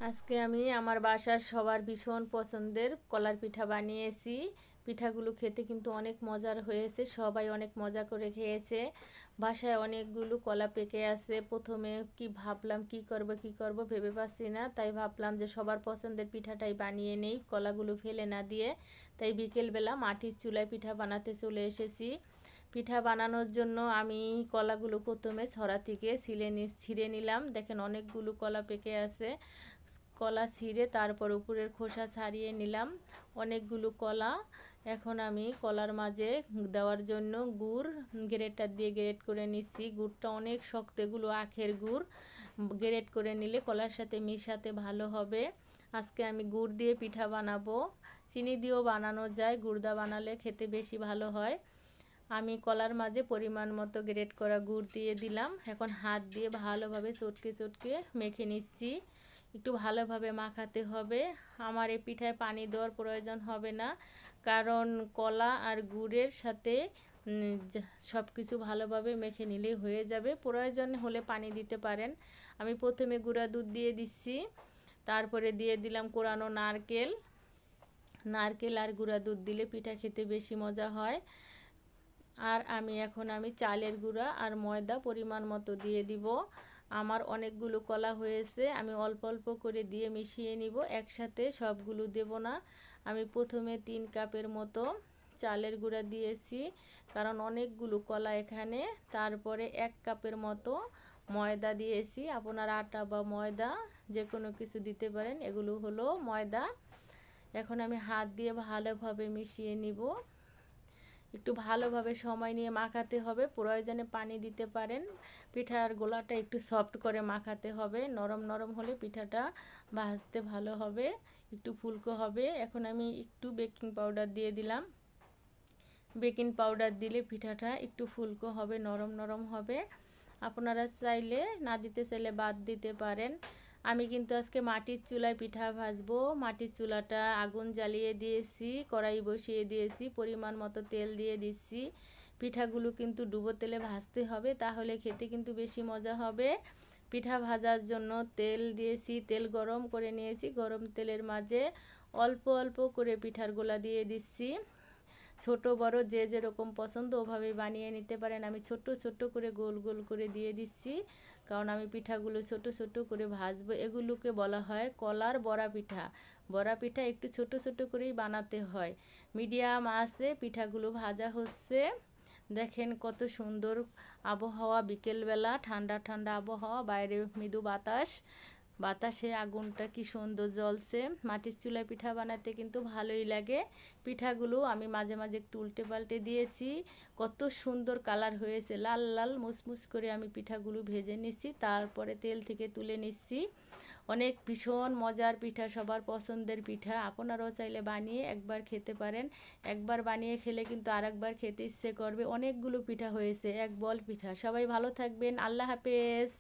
আজকে আমি আমার বাসার সবার ভীষণ পছন্দের কলার পিঠা বানিয়েছি। পিঠাগুলো খেতে কিন্তু অনেক মজার হয়েছে, সবাই অনেক মজা করে খেয়েছে। বাসায় অনেকগুলো কলা পেকে আছে। প্রথমে কি ভাবলাম কি করব ভেবে পাচ্ছি না, তাই ভাবলাম যে সবার পছন্দের পিঠাটাই বানিয়ে নেই, কলাগুলো ফেলে না দিয়ে। তাই বিকেলবেলা মাটির চুলায় পিঠা বানাতে চলে এসেছি। পিঠা বানানোর জন্য আমি কলাগুলো প্রথমে ছড়া থেকে ছিঁড়ে নিলাম। দেখেন অনেকগুলো কলা পেকে আছে। কলা ছিঁড়ে তারপর উপরের খোসা ছাড়িয়ে নিলাম অনেকগুলো কলা। এখন আমি কলার মাঝে দেওয়ার জন্য গুড় গ্রেটার দিয়ে গ্রেট করে নিচ্ছি। গুড়টা অনেক শক্ত, এগুলো আখের গুড়। গ্রেট করে নিলে কলার সাথে মিশাতে ভালো হবে। আজকে আমি গুড় দিয়ে পিঠা বানাবো। চিনি দিয়েও বানানো যায়, গুড় দা বানালে খেতে বেশি ভালো হয়। আমি কলার মাঝে পরিমাণ মতো গ্রেট করা গুড় দিয়ে দিলাম। এখন হাত দিয়ে ভালোভাবে চটকে চটকে মেখে নিচ্ছি। একটু ভালোভাবে মাখাতে হবে। আমার এই পিঠায় পানি দেওয়ার প্রয়োজন হবে না, কারণ কলা আর গুড়ের সাথে সব কিছু ভালোভাবে মেখে নিলেই হয়ে যাবে। প্রয়োজন হলে পানি দিতে পারেন। আমি প্রথমে গুঁড়া দুধ দিয়ে দিচ্ছি, তারপরে দিয়ে দিলাম কোরানো নারকেল। নারকেল আর গুঁড়া দুধ দিলে পিঠা খেতে বেশি মজা হয়। আর আমি চালের গুঁড়া আর ময়দা পরিমাণ মতো দিয়ে দিব। আমার অনেকগুলো কলা হয়েছে, আমি অল্প অল্প করে দিয়ে মিশিয়ে নিব, একসাথে সবগুলো দেব না। আমি প্রথমে 3 কাপের মতো চালের গুঁড়া দিয়েছি, কারণ অনেকগুলো কলা এখানে। তারপরে 1 কাপের মতো ময়দা দিয়েছি। আপনারা আটা বা ময়দা যে কোনো কিছু দিতে পারেন, এগুলো হলো ময়দা। এখন আমি হাত দিয়ে ভালোভাবে মিশিয়ে নিব। একটু ভালোভাবে সময় নিয়ে মাখাতে হবে, প্রয়োজনে পানি দিতে পারেন। পিঠার গোলাটা একটু সফট করে মাখাতে হবে, নরম নরম হলে পিঠাটা ভাজতে ভালো হবে, একটু ফুলকো হবে। এখন আমি একটু বেকিং পাউডার দিয়ে দিলাম। বেকিং পাউডার দিলে পিঠাটা একটু ফুলকো হবে, নরম নরম হবে। আপনারা চাইলে না দিতে চাইলে বাদ দিতে পারেন। আমি কিন্তু আজকে মাটির চুলায় পিঠা ভাজবো। মাটির চুলাটা আগুন জ্বালিয়ে দিয়েছি, কড়াই বসিয়ে দিয়েছি, পরিমাণ মতো তেল দিয়ে দিচ্ছি। পিঠাগুলো কিন্তু ডুবো তেলে ভাজতে হবে, তাহলে খেতে কিন্তু বেশি মজা হবে। পিঠা ভাজার জন্য তেল দিয়েছি, তেল গরম করে নিয়েছি। গরম তেলের মাঝে অল্প অল্প করে পিঠার গোলা দিয়ে দিচ্ছি। ছোট বড় যে যেরকম পছন্দ ওভাবে বানিয়ে নিতে পারেন। আমি ছোট ছোট করে গোল গোল করে দিয়ে দিচ্ছি, কারণ আমি পিঠাগুলো ছোট ছোট করে ভাজবো। এগুলোকে বলা হয় কলার বড়া পিঠা। বড়া পিঠা একটু ছোট ছোট করেই বানাতে হয়। মিডিয়াম আঁচে পিঠাগুলো ভাজা হচ্ছে। দেখেন কত সুন্দর আবহাওয়া, বিকেলবেলা ঠান্ডা ঠান্ডা আবহাওয়া, বাইরে মৃদু বাতাস, বাতাসে আগুনটা কি সুন্দর জ্বলছে। মাটির চুলায় পিঠা বানাতে কিন্তু ভালোই লাগে। পিঠাগুলো আমি মাঝে মাঝে একটু উল্টে পাল্টে দিয়েছি। কত সুন্দর কালার হয়েছে, লাল লাল মুসমুস করে আমি পিঠাগুলো ভেজে নিচ্ছি, তারপরে তেল থেকে তুলে নিচ্ছি। অনেক ভীষণ মজার পিঠা, সবার পছন্দের পিঠা। আপনারাও চাইলে বানিয়ে একবার খেতে পারেন। একবার বানিয়ে খেলে কিন্তু আরেকবার খেতে ইচ্ছে করবে। অনেকগুলো পিঠা হয়েছে, এক বল পিঠা। সবাই ভালো থাকবেন, আল্লাহ হাফেজ।